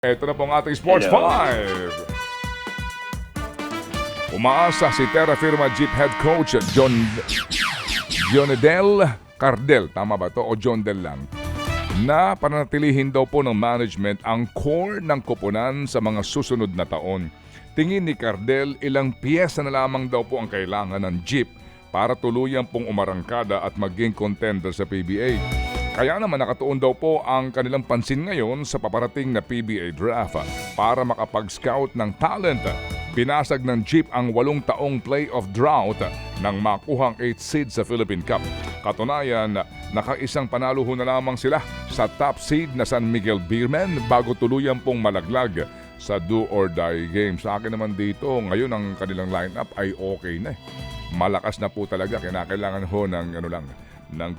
Ito na po ang ating Sports Hello. 5. Umaasa si Terra Firma Jeep Head Coach Jonedel Cardel, tama ba to? O John Del lang, na panatilihin daw po ng management ang core ng koponan sa mga susunod na taon. Tingin ni Cardel, ilang piyesa na lamang daw po ang kailangan ng Jeep para tuluyan pong umarangkada at maging contender sa PBA. Kaya naman nakatuon daw po ang kanilang pansin ngayon sa paparating na PBA draft para makapag-scout ng talent. Binasag ng Jeep ang 8 taong playoff drought nang makuhang 8 seed sa Philippine Cup. Katunayan, nakaisang panalo ho na lamang sila sa top seed na San Miguel Beermen bago tuluyan pong malaglag sa do or die game. Sa akin naman dito, ngayon ang kanilang lineup ay okay na. Malakas na po talaga, kailangan ho ng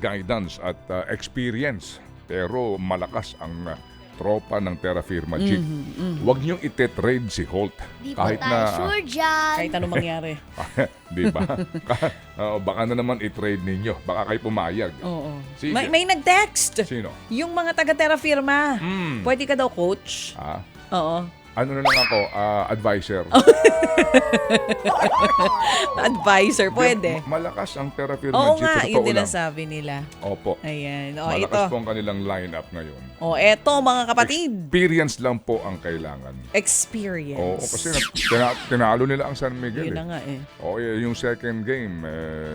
guidance at experience. Pero malakas ang tropa ng Terra Firma Jeep. Huwag niyong ite-trade si Holt. Di Kahit po tayo na, sure dyan. Kahit anong mangyari. di ba? Baka na naman i-trade ninyo. Baka kayo pumayag. Oo. Sige. May nag-text. Sino? Yung mga taga-Terra Firma. Pwede ka daw coach? Oo. Ano na lang ako, advisor. Advisor, pwede. Malakas ang Terra Firma Oo Jeep. nga, Sa yun totoo din lang. ang sabi nila. Opo. Ayan. O, Malakas ito. po ang kanilang lineup ngayon. O, eto mga kapatid. Experience lang po ang kailangan. Experience. Oo, kasi tinalo nila ang San Miguel. Yun na nga eh. Oo, yung second game,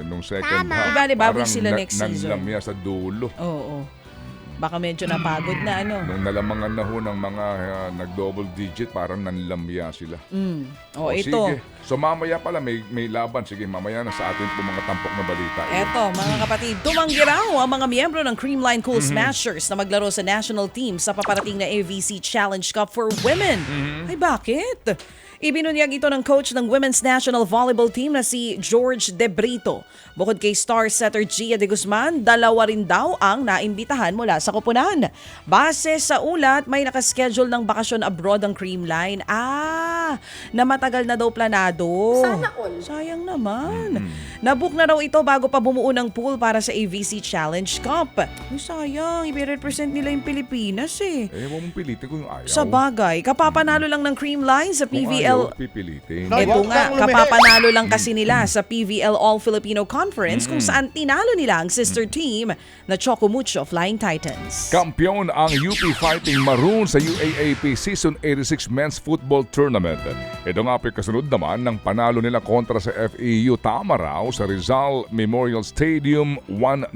nung second Tama. half, Diba, di ba, parang sila next season. nanlamya sa dulo. Oo. Baka medyo napagod na ano. Nung nalamangan na ho ng mga nag-double digit, parang nanlamya sila. O, ito. Sige. So mamaya pala may laban. Sige, mamaya na sa atin po mga tampok na balita. Eto, mga kapatid, tumanggi raw ang mga miyembro ng Creamline Cool Smashers na maglaro sa national team sa paparating na AVC Challenge Cup for Women. Ay, bakit? Ibinunyag ito ng coach ng Women's National Volleyball Team na si George De Brito. Bukod kay star setter Gia De Guzman, 2 rin daw ang naimbitahan mula sa koponan. Base sa ulat, may nakaschedule ng bakasyon abroad ang Creamline. Na matagal na daw planado. Sana all. Sayang naman. Nabook na raw ito bago pa bumuo ng pool para sa AVC Challenge Cup. Ay, sayang, i-represent nila yung Pilipinas eh. Huwag mong pilitin kung ayaw. Sa bagay, kapapanalo lang ng Creamline sa Kung PVL. ayaw, pipilitin. Ito nga, kapapanalo lang kasi nila sa PVL All-Filipino Conference kung saan tinalo nila ang sister team na Chocomucho Flying Titans. Kampiyon ang UP Fighting Maroon sa UAAP Season 86 Men's Football Tournament. Ito nga po kasunod naman ng panalo nila kontra sa FEU Tamaraw sa Rizal Memorial Stadium 1-0.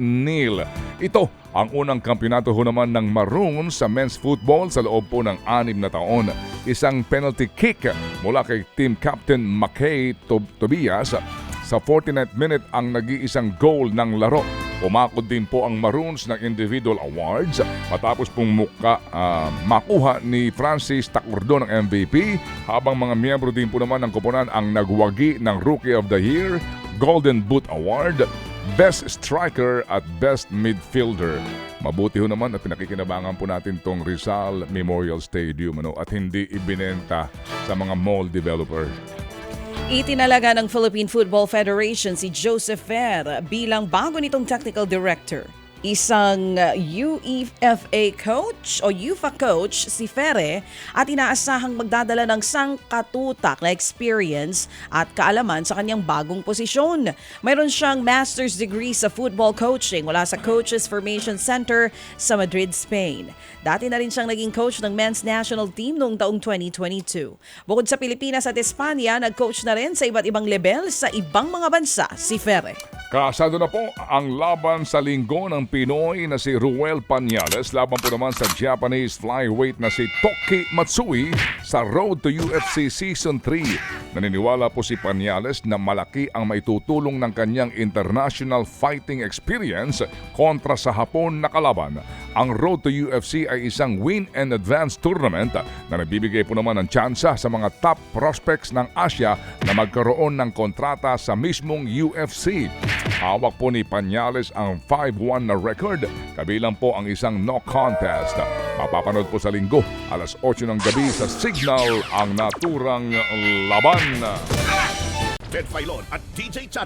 Ito ang unang kampyonato ho naman ng Maroon sa men's football sa loob po ng 6 na taon. Isang penalty kick mula kay team captain Makay Tobias sa 49th minute ang nag-iisang goal ng laro. Umakod din po ang Maroons ng individual awards matapos pong makuha ni Francis Tacurdo ng MVP, habang mga miyembro din po naman ng koponan ang nagwagi ng Rookie of the Year, Golden Boot Award, Best Striker at Best Midfielder. Mabuti ho naman na pinakikinabangan po natin tong Rizal Memorial Stadium at hindi ibinenta sa mga mall developer. Itinalaga ng Philippine Football Federation si Joseph Fer bilang bago nitong technical director. Isang UEFA coach o UFA coach si Ferre at inaasahang magdadala ng sangkatutak na experience at kaalaman sa kanyang bagong posisyon. Mayroon siyang master's degree sa football coaching mula sa Coaches Formation Center sa Madrid, Spain. Dati na rin siyang naging coach ng men's national team noong taong 2022. Bukod sa Pilipinas at Espanya, nag-coach na rin sa iba't ibang level sa ibang mga bansa si Ferre. Kasado na po ang laban sa linggo ng Pinoy na si Ruel Pañales laban po naman sa Japanese flyweight na si Toki Matsui sa Road to UFC Season 3. Naniniwala po si Pañales na malaki ang maitutulong ng kanyang international fighting experience kontra sa Hapon na kalaban. Ang Road to UFC ay isang win and advance tournament na nagbibigay po naman ng tsansa sa mga top prospects ng Asia na magkaroon ng kontrata sa mismong UFC. Hawak po ni Pañales ang 5-1 na record, kabilang po ang isang no contest. Mapapanood po sa linggo, alas 8 ng gabi sa Signal ang naturang laban. Ted Filon at DJ Chat